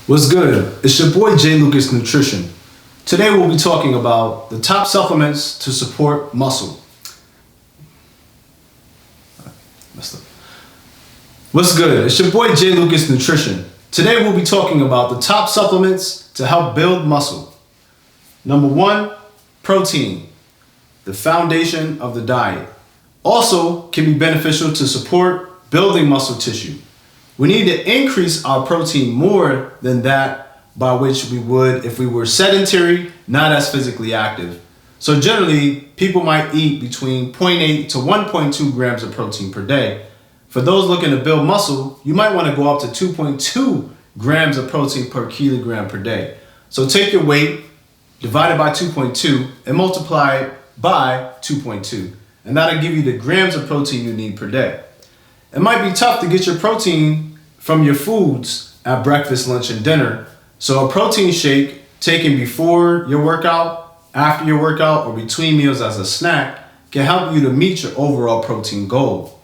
What's good? It's your boy JLucas Nutrition. Today we'll be talking about the top supplements to support muscle. Messed up. What's good? It's your boy JLucas Nutrition. Today we'll be talking about the top supplements to help build muscle. Number 1, protein, the foundation of the diet. Also can be beneficial to support building muscle tissue. We need to increase our protein more than that by which we would if we were sedentary, not as physically active. So generally, people might eat between 0.8 to 1.2 grams of protein per day. For those looking to build muscle, you might want to go up to 2.2 grams of protein per kilogram per day. So take your weight, divide it by 2.2, and multiply it by 2.2. And that'll give you the grams of protein you need per day. It might be tough to get your protein from your foods at breakfast, lunch, and dinner. So a protein shake taken before your workout, after your workout, or between meals as a snack can help you to meet your overall protein goal.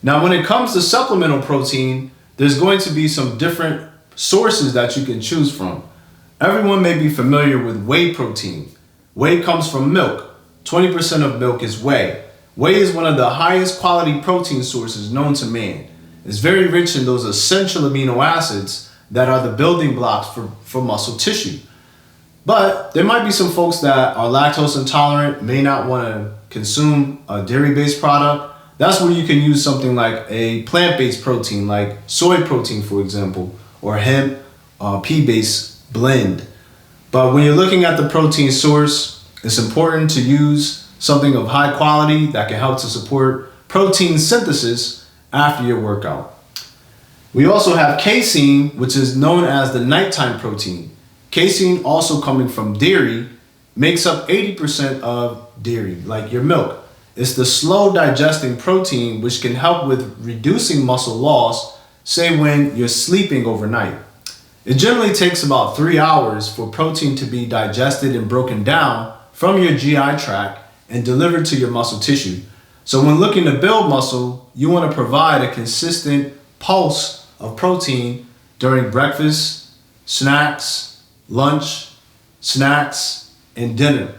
Now, when it comes to supplemental protein, there's going to be some different sources that you can choose from. Everyone may be familiar with whey protein. Whey comes from milk. 20% of milk is whey. Whey is one of the highest quality protein sources known to man. It's very rich in those essential amino acids that are the building blocks for muscle tissue. But there might be some folks that are lactose intolerant, may not want to consume a dairy-based product. That's where you can use something like a plant-based protein, like soy protein, for example, or hemp pea-based blend. But when you're looking at the protein source, it's important to use something of high quality that can help to support protein synthesis after your workout. We also have casein, which is known as the nighttime protein. Casein, also coming from dairy, makes up 80% of dairy, like your milk. It's the slow digesting protein which can help with reducing muscle loss, say when you're sleeping overnight. It generally takes about 3 hours for protein to be digested and broken down from your GI tract and delivered to your muscle tissue. So when looking to build muscle, you want to provide a consistent pulse of protein during breakfast, snacks, lunch, snacks, and dinner.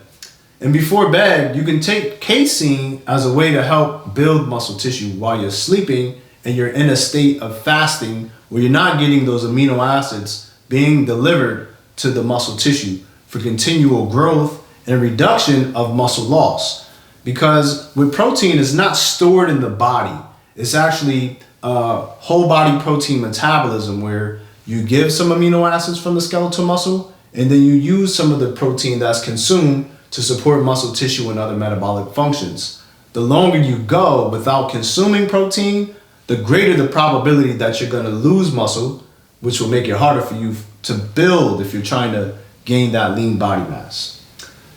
And before bed, you can take casein as a way to help build muscle tissue while you're sleeping and you're in a state of fasting where you're not getting those amino acids being delivered to the muscle tissue for continual growth and reduction of muscle loss. Because with protein, it's not stored in the body. It's actually whole body protein metabolism where you give some amino acids from the skeletal muscle and then you use some of the protein that's consumed to support muscle tissue and other metabolic functions. The longer you go without consuming protein, the greater the probability that you're going to lose muscle, which will make it harder for you to build if you're trying to gain that lean body mass.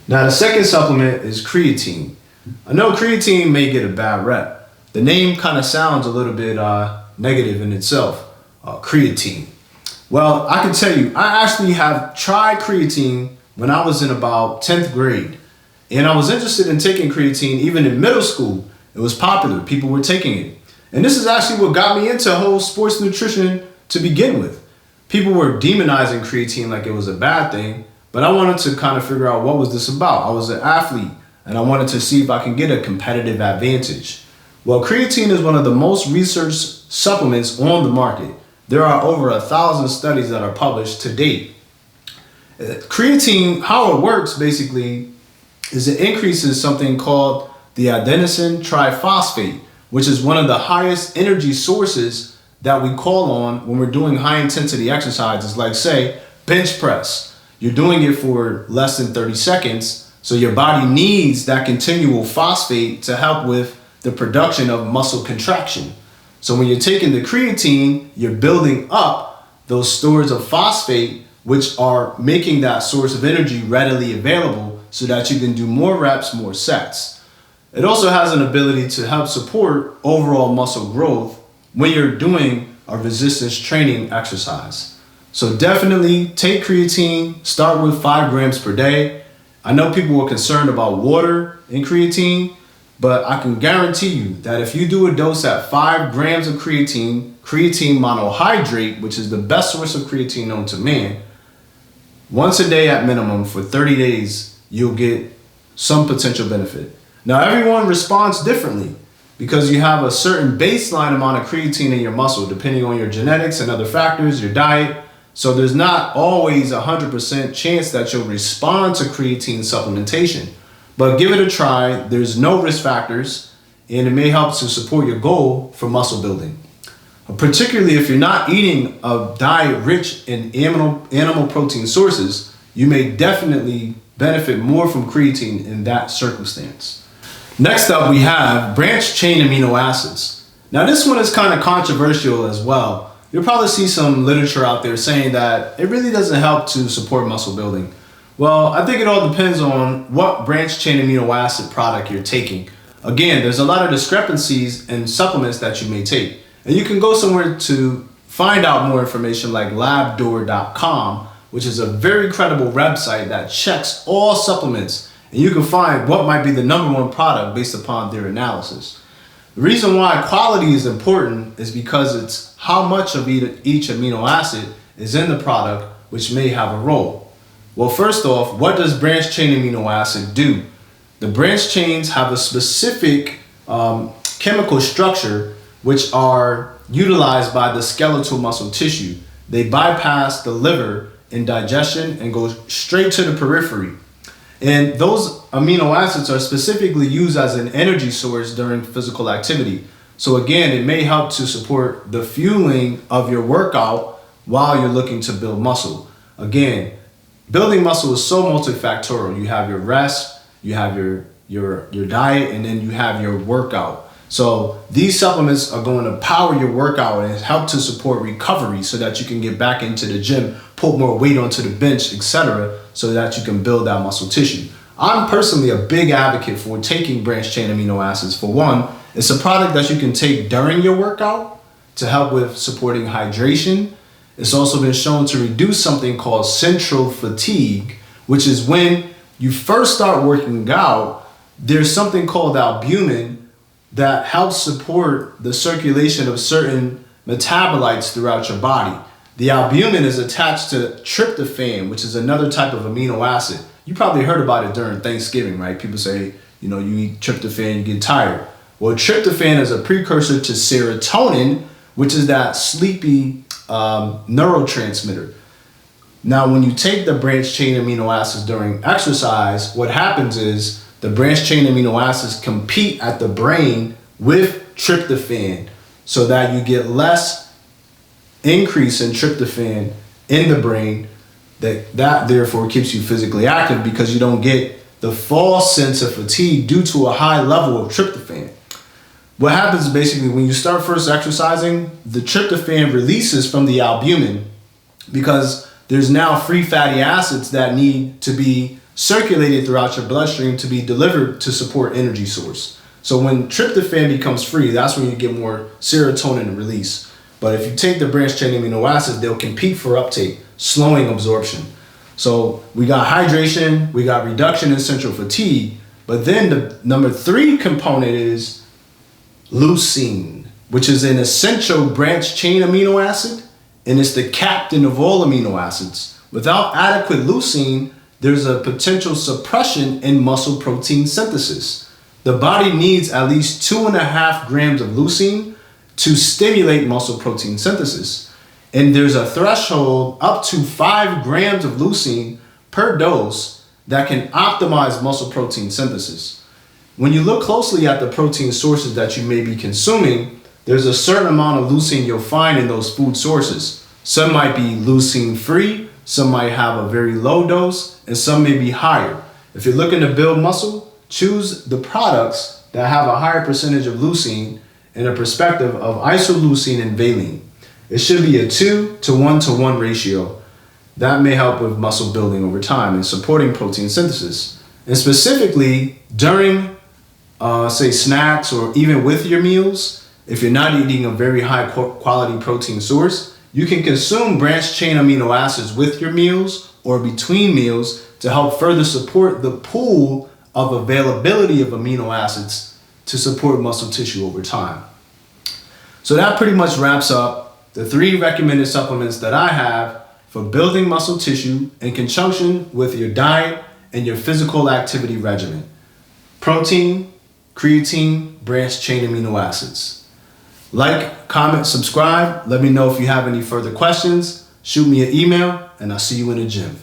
Now, the second supplement is creatine. I know creatine may get a bad rep. The name kind of sounds a little bit negative in itself, creatine. Well, I can tell you, I actually have tried creatine when I was in about 10th grade. And I was interested in taking creatine even in middle school. It was popular, people were taking it. And this is actually what got me into whole sports nutrition to begin with. People were demonizing creatine like it was a bad thing. But I wanted to kind of figure out what was this about. I was an athlete and I wanted to see if I can get a competitive advantage. Well, creatine is one of the most researched supplements on the market. There are over 1,000 studies that are published to date. Creatine, how it works basically is it increases something called the adenosine triphosphate, which is one of the highest energy sources that we call on when we're doing high intensity exercises, like say bench press. You're doing it for less than 30 seconds, so your body needs that continual phosphate to help with the production of muscle contraction. So when you're taking the creatine, you're building up those stores of phosphate, which are making that source of energy readily available so that you can do more reps, more sets. It also has an ability to help support overall muscle growth when you're doing a resistance training exercise. So definitely take creatine, start with 5 grams per day. I know people were concerned about water in creatine. But I can guarantee you that if you do a dose at 5 grams of creatine monohydrate, which is the best source of creatine known to man, once a day at minimum for 30 days, you'll get some potential benefit. Now, everyone responds differently because you have a certain baseline amount of creatine in your muscle, depending on your genetics and other factors, your diet. So there's not always 100% chance that you'll respond to creatine supplementation. But give it a try. There's no risk factors, and it may help to support your goal for muscle building. Particularly if you're not eating a diet rich in animal protein sources, you may definitely benefit more from creatine in that circumstance. Next up, we have branched chain amino acids. Now, this one is kind of controversial as well. You'll probably see some literature out there saying that it really doesn't help to support muscle building. Well, I think it all depends on what branched chain amino acid product you're taking. Again, there's a lot of discrepancies in supplements that you may take. And you can go somewhere to find out more information like labdoor.com, which is a very credible website that checks all supplements. And you can find what might be the #1 product based upon their analysis. The reason why quality is important is because it's how much of each amino acid is in the product, which may have a role. Well, first off, what does branched chain amino acid do? The branched chains have a specific chemical structure which are utilized by the skeletal muscle tissue. They bypass the liver in digestion and go straight to the periphery. And those amino acids are specifically used as an energy source during physical activity. So again, it may help to support the fueling of your workout while you're looking to build muscle. Again, building muscle is so multifactorial. You have your rest, you have your diet, and then you have your workout. So these supplements are going to power your workout and help to support recovery so that you can get back into the gym, put more weight onto the bench, etc., so that you can build that muscle tissue. I'm personally a big advocate for taking branched chain amino acids. For one, it's a product that you can take during your workout to help with supporting hydration. It's also been shown to reduce something called central fatigue, which is when you first start working out, there's something called albumin that helps support the circulation of certain metabolites throughout your body. The albumin is attached to tryptophan, which is another type of amino acid. You probably heard about it during Thanksgiving, right? People say, you eat tryptophan, you get tired. Well, tryptophan is a precursor to serotonin, which is that sleepy neurotransmitter. Now, when you take the branched chain amino acids during exercise, what happens is the branched chain amino acids compete at the brain with tryptophan so that you get less increase in tryptophan in the brain. That therefore keeps you physically active because you don't get the false sense of fatigue due to a high level of tryptophan. What happens is basically when you start first exercising, the tryptophan releases from the albumin because there's now free fatty acids that need to be circulated throughout your bloodstream to be delivered to support energy source. So when tryptophan becomes free, that's when you get more serotonin release. But if you take the branched chain amino acids, they'll compete for uptake, slowing absorption. So we got hydration, we got reduction in central fatigue, but then the #3 component is leucine, which is an essential branched chain amino acid, and it's the captain of all amino acids. Without adequate leucine, there's a potential suppression in muscle protein synthesis. The body needs at least 2.5 grams of leucine to stimulate muscle protein synthesis. And there's a threshold up to 5 grams of leucine per dose that can optimize muscle protein synthesis. When you look closely at the protein sources that you may be consuming, there's a certain amount of leucine you'll find in those food sources. Some might be leucine free, some might have a very low dose, and some may be higher. If you're looking to build muscle, choose the products that have a higher percentage of leucine in a perspective of Isoleucine and Valine. It should be a 2 to 1 to 1 ratio. That may help with muscle building over time and supporting protein synthesis. And specifically during, say, snacks or even with your meals, if you're not eating a very high quality protein source, you can consume branched chain amino acids with your meals or between meals to help further support the pool of availability of amino acids to support muscle tissue over time. So that pretty much wraps up the 3 recommended supplements that I have for building muscle tissue in conjunction with your diet and your physical activity regimen. Protein, creatine, branched chain amino acids. Like, comment, subscribe. Let me know if you have any further questions. Shoot me an email, and I'll see you in the gym.